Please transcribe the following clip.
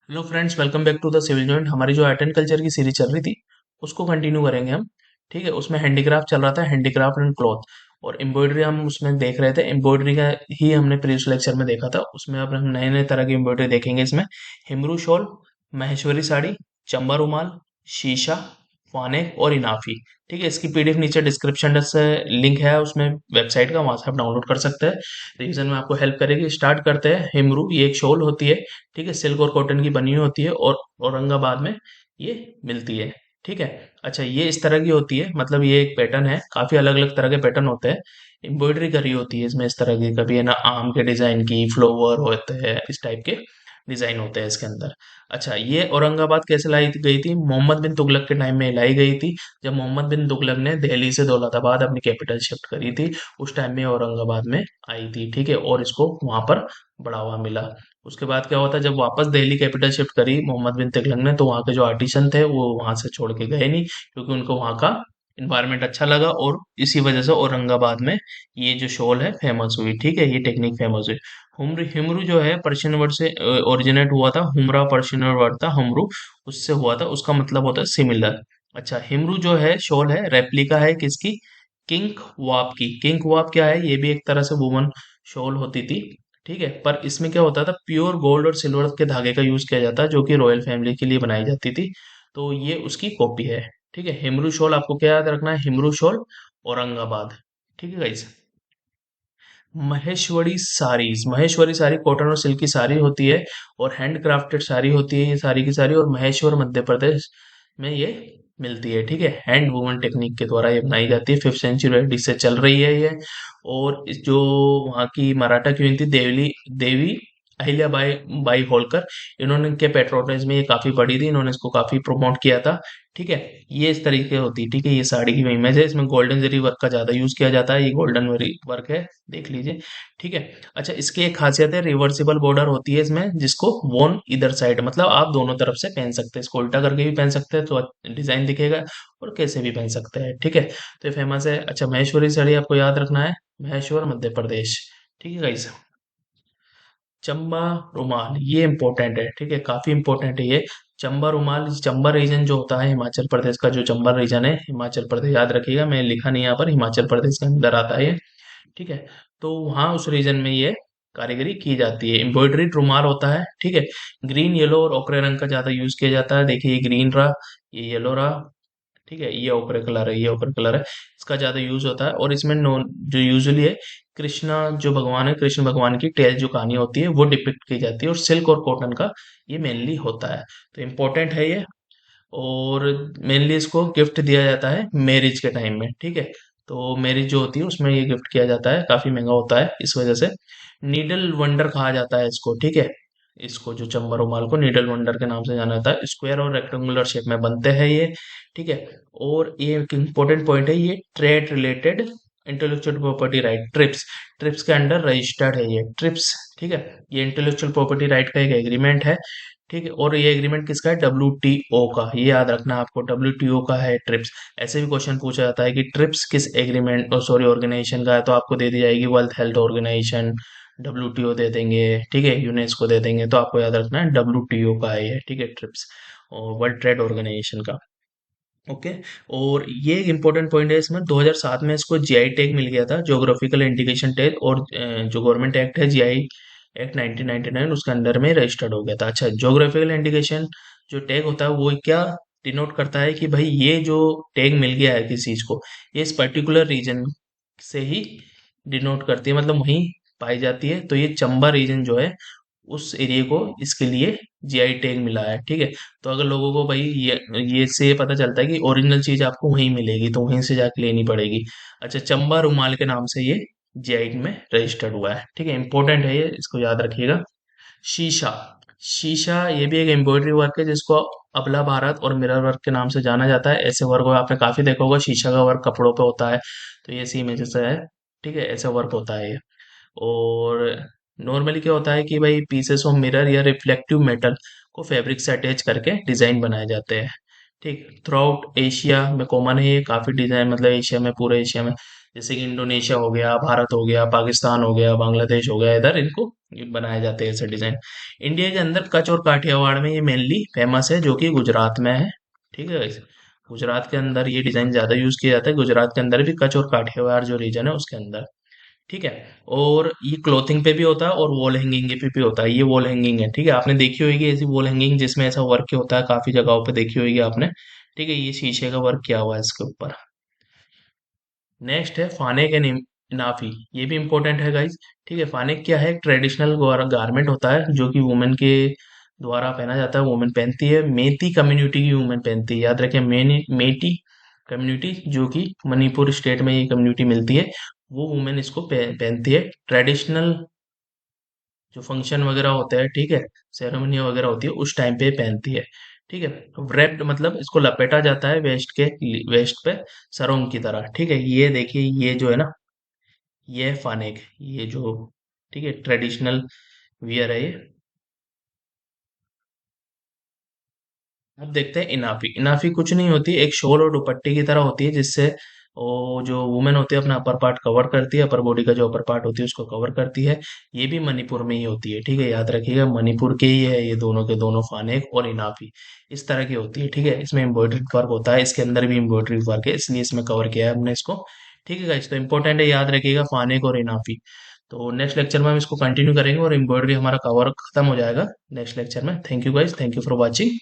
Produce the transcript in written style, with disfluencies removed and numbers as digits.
Hello friends, welcome back to the civil joint. हमारी जो art and culture की series चल रही थी उसको कंटिन्यू करेंगे हम। ठीक है, उसमें हैंडीक्राफ्ट चल रहा था, हैंडीक्राफ्ट एंड क्लॉथ। और एम्ब्रॉयडरी हम उसमें देख रहे थे, एम्ब्रॉयडरी का ही हमने प्रीवियस लेक्चर में देखा था। उसमें अब हम नए नए तरह की एम्ब्रॉयडरी देखेंगे इसमें। हिमरू शॉल, महेश्वरी साड़ी, चंबा रुमाल, शीशा, फानेक और इनाफी। ठीक है, इसकी पीडीएफ नीचे डिस्क्रिप्शन से लिंक है उसमें, वेबसाइट का, वहां से आप डाउनलोड कर सकते हैं। रिवीजन में आपको हेल्प करेगी। स्टार्ट करते हैं। हिमरू ये एक शॉल होती है। ठीक है, सिल्क और कॉटन की बनी हुई होती है और औरंगाबाद में ये मिलती है। ठीक है। अच्छा, ये इस तरह की होती है, मतलब ये एक पैटर्न है, काफी अलग अलग तरह के पैटर्न होते हैं। एम्ब्रॉयडरी करी होती है इसमें इस तरह की, कभी है ना आम के डिजाइन की, फ्लावर होते हैं, इस टाइप के डिजाइन होते हैं इसके अंदर। अच्छा, ये औरंगाबाद कैसे लाई गई थी? मोहम्मद बिन तुगलक के टाइम में लाई गई थी। जब मोहम्मद बिन तुगलक ने दिल्ली से दौलताबाद अपनी कैपिटल शिफ्ट करी थी, उस टाइम में औरंगाबाद में आई थी। ठीक है, और इसको वहां पर बढ़ावा मिला। उसके बाद क्या होता, जब वापस दिल्ली कैपिटल शिफ्ट करी मोहम्मद बिन तुगलक ने, तो वहाँ के जो आर्टिसन थे वो वहां से छोड़ के गए नहीं, क्योंकि उनको वहाँ का इन्वायरमेंट अच्छा लगा। और इसी वजह से औरंगाबाद में ये जो शॉल है फेमस हुई। ठीक है, ये टेक्निक फेमस हुई। हुमरू हिमरू जो है पर्शियन वर्ड से ओरिजिनेट हुआ था। हुमरा पर्शियन वर्ड था, हुमरू उससे हुआ था, उसका मतलब होता है सिमिलर। अच्छा, हिमरू जो है शॉल है, रेप्लिका है किसकी? किंग वाप की। किंग वाप क्या है? ये भी एक तरह से वुमन शॉल होती थी। ठीक है, पर इसमें क्या होता था, प्योर गोल्ड और सिल्वर के धागे का यूज किया जाता है, जो कि रॉयल फैमिली के लिए बनाई जाती थी। तो ये उसकी कॉपी है। ठीक है, हिमरू शॉल आपको क्या याद रखना है? हिमरू शॉल, औरंगाबाद। ठीक है गाइस। महेश्वरी साड़ीज, महेश्वरी साड़ी कॉटन और सिल्क की साड़ी होती है, और हैंड क्राफ्टेड साड़ी होती है ये सारी की सारी, और महेश्वर मध्य प्रदेश में ये मिलती है। ठीक है, हैंड वूवन टेक्निक के द्वारा ये बनाई जाती है। 5th सेंचुरी से चल रही है ये। और जो वहाँ की मराठा क्वीन थी, देवली देवी अहिल्या बाई बाई होलकर, इन्होंने के पेट्रोनेज में ये काफी बड़ी थी, इन्होंने इसको काफी प्रमोट किया था। ठीक है, ये इस तरीके होती है। ठीक है, ये साड़ी की इमेज है, इसमें गोल्डन जरी वर्क का ज्यादा यूज किया जाता है, ये गोल्डन वर्क है, देख लीजिए। ठीक है। अच्छा, इसकी एक खासियत है, रिवर्सिबल बॉर्डर होती है इसमें, जिसको वॉन इधर साइड, मतलब आप दोनों तरफ से पहन सकते हैं, इसको उल्टा करके भी पहन सकते हैं तो डिजाइन दिखेगा, और कैसे भी पहन सकते हैं। ठीक है, तो ये फेमस है। अच्छा, महेश्वरी साड़ी आपको याद रखना है, महेश्वर मध्य प्रदेश। ठीक है गाइस। चंबा रुमाल, ये इंपॉर्टेंट है। ठीक है, काफी इंपॉर्टेंट है ये। चंबा रुमाल, चंबा रीजन जो होता है हिमाचल प्रदेश का, जो चंबा रीजन है हिमाचल प्रदेश, याद रखिएगा, मैं लिखा नहीं यहाँ पर, हिमाचल प्रदेश के अंदर आता है ये। ठीक है, तो वहाँ उस रीजन में ये कारीगरी की जाती है। एम्ब्रॉयडरी रुमाल होता है। ठीक है, ग्रीन, येलो और ओकरे रंग का ज्यादा यूज किया जाता है। देखिए, ये ग्रीन रहा, ये येलो रहा। ठीक है, ये ओकरे कलर है, ये ओकरे कलर है, इसका ज्यादा यूज होता है। और इसमें नॉन जो यूजुअली है, कृष्णा जो भगवान है, कृष्ण भगवान की टेल जो कहानी होती है वो डिपिक्ट की जाती है, और सिल्क और कॉटन का ये मेनली होता है। तो इम्पोर्टेंट है ये। और मेनली इसको गिफ्ट दिया जाता है मैरिज के टाइम में। ठीक है, तो मैरिज जो होती है उसमें ये गिफ्ट किया जाता है, काफी महंगा होता है इस वजह से। नीडल वंडर कहा जाता है इसको। ठीक है, इसको जो चंबा रुमाल को नीडल वंडर के नाम से जाना जाता है। स्क्वायर और रेक्टेंगुलर शेप में बनते हैं ये। ठीक है, और ये एक इम्पोर्टेंट पॉइंट है, ये trade related intellectual property right, trips, trips के अंडर रजिस्टर्ड है ये, ट्रिप्स। ठीक है, ये इंटेलेक्चुअल प्रॉपर्टी राइट का एक एग्रीमेंट है। ठीक है, और ये एग्रीमेंट किसका है? डब्ल्यू का, ये याद रखना आपको, डब्ल्यू का है ट्रिप्स। ऐसे भी क्वेश्चन पूछा जाता है कि ट्रिप्स किस एग्रीमेंट, सॉरी, ऑर्गेनाइजेशन का है, तो आपको दे दी जाएगी वर्ल्ड हेल्थ ऑर्गेनाइजेशन, डब्ल्यू दे देंगे। ठीक है, यूनेस्को दे देंगे, तो आपको याद रखना है डब्ल्यू का है ये। ठीक है, ट्रिप्स और वर्ल्ड ट्रेड ऑर्गेनाइजेशन का। ओके, और ये एक इंपॉर्टेंट पॉइंट है इसमें, 2007 में इसको जीआई टैग मिल गया था, ज्योग्राफिकल इंडिकेशन टैग। और जो गवर्नमेंट एक्ट है, जीआई एक्ट 1999, उसके अंडर में रजिस्टर्ड हो गया था। अच्छा, ज्योग्राफिकल इंडिकेशन जो टैग होता है वो क्या डिनोट करता है कि भाई ये जो टैग मिल गया है किसी चीज को, ये इस पर्टिकुलर रीजन से ही डिनोट करती है, मतलब वहीं पाई जाती है। तो ये चंबा रीजन जो है, उस एरिया को इसके लिए जीआई टैग मिला है। ठीक है, तो अगर लोगों को भाई ये से पता चलता है कि ओरिजिनल चीज आपको वहीं मिलेगी, तो वहीं से जाके लेनी पड़ेगी। अच्छा, चंबा रुमाल के नाम से ये जीआई में रजिस्टर्ड हुआ है। ठीक है, इंपॉर्टेंट है ये, इसको याद रखिएगा। शीशा, शीशा ये भी एक एम्ब्रॉयडरी वर्क है, जिसको अबला भारत और मिरर वर्क के नाम से जाना जाता है। ऐसे वर्क आपने काफी देखा होगा, शीशा का वर्क कपड़ों पे होता है, तो ये ऐसी इमेजेस है। ठीक है, ऐसा वर्क होता है ये। और नॉर्मली क्या होता है कि भाई पीसेस ऑफ मिरर या रिफ्लेक्टिव मेटल को फैब्रिक से अटैच करके डिजाइन बनाए जाते हैं। ठीक, थ्रू आउट एशिया में कॉमन है ये, काफी डिजाइन, मतलब एशिया में, पूरे एशिया में, जैसे कि इंडोनेशिया हो गया, भारत हो गया, पाकिस्तान हो गया, बांग्लादेश हो गया, इधर इनको ये बनाए जाते हैं ऐसे डिजाइन। इंडिया के अंदर कच्छ और काठियावाड़ में ये मेनली फेमस है, जो कि गुजरात में है। ठीक है guys? गुजरात के अंदर ये डिजाइन ज्यादा यूज किया जाता है, गुजरात के अंदर भी कच्छ और काठियावाड़ जो रीजन है उसके अंदर। ठीक है। और ये क्लोथिंग पे भी होता है और वॉल हैंगिंग पे भी होता है। ये वॉल हैंगिंग है, ठीक है, आपने देखी होगी ऐसी वॉल हैंगिंग जिसमें ऐसा वर्क होता है, काफी जगहों पे देखी होगी आपने। ठीक है, ये शीशे का वर्क किया हुआ है इसके ऊपर। नेक्स्ट है फानेक एंड इनाफी। ये भी इंपॉर्टेंट है गाइज। ठीक है, फानेक क्या है? एक ट्रेडिशनल गारमेंट होता है जो कि वुमेन के द्वारा पहना जाता है, वुमेन पहनती है, मेती कम्युनिटी की वुमेन पहनती है। याद रखें, मेटी कम्युनिटी, जो कि मणिपुर स्टेट में ये कम्युनिटी मिलती है, वो वुमेन इसको पहनती है। ट्रेडिशनल जो फंक्शन वगैरह होते हैं, ठीक है, सेरेमनी वगैरह होती है, उस टाइम पे पहनती है। ठीक है। wrapped मतलब इसको लपेटा जाता है वेस्ट पे सरोंग की तरह। ठीक है, ये देखिए, ये जो है ना, ये है फानेक, ये जो, ठीक है, ट्रेडिशनल वियर है ये। अब देखते हैं इनाफी। इनाफी कुछ नहीं होती, एक शॉल और दुपट्टे की तरह होती है, जिससे वो जो वुमेन होती है अपना अपर पार्ट कवर करती है, अपर बॉडी का जो अपर पार्ट होती है उसको कवर करती है। ये भी मणिपुर में ही होती है। ठीक है, याद रखिएगा, मणिपुर के ही है ये दोनों के दोनों, फानेक और इनाफी। इस तरह की होती है। ठीक है, इसमें एम्ब्रॉयडरी वर्क होता है, इसके अंदर भी एम्ब्रॉयडरी वर्क है, इसलिए इसमें कवर किया है हमने इसको। ठीक है गाइस, तो इंपॉर्टेंट है, याद रखिएगा फानेक और इनाफी। तो नेक्स्ट लेक्चर में हम इसको कंटिन्यू करेंगे और एम्ब्रॉयडरी हमारा कवर खत्म हो जाएगा नेक्स्ट लेक्चर में। Thank you guys, thank you for watching.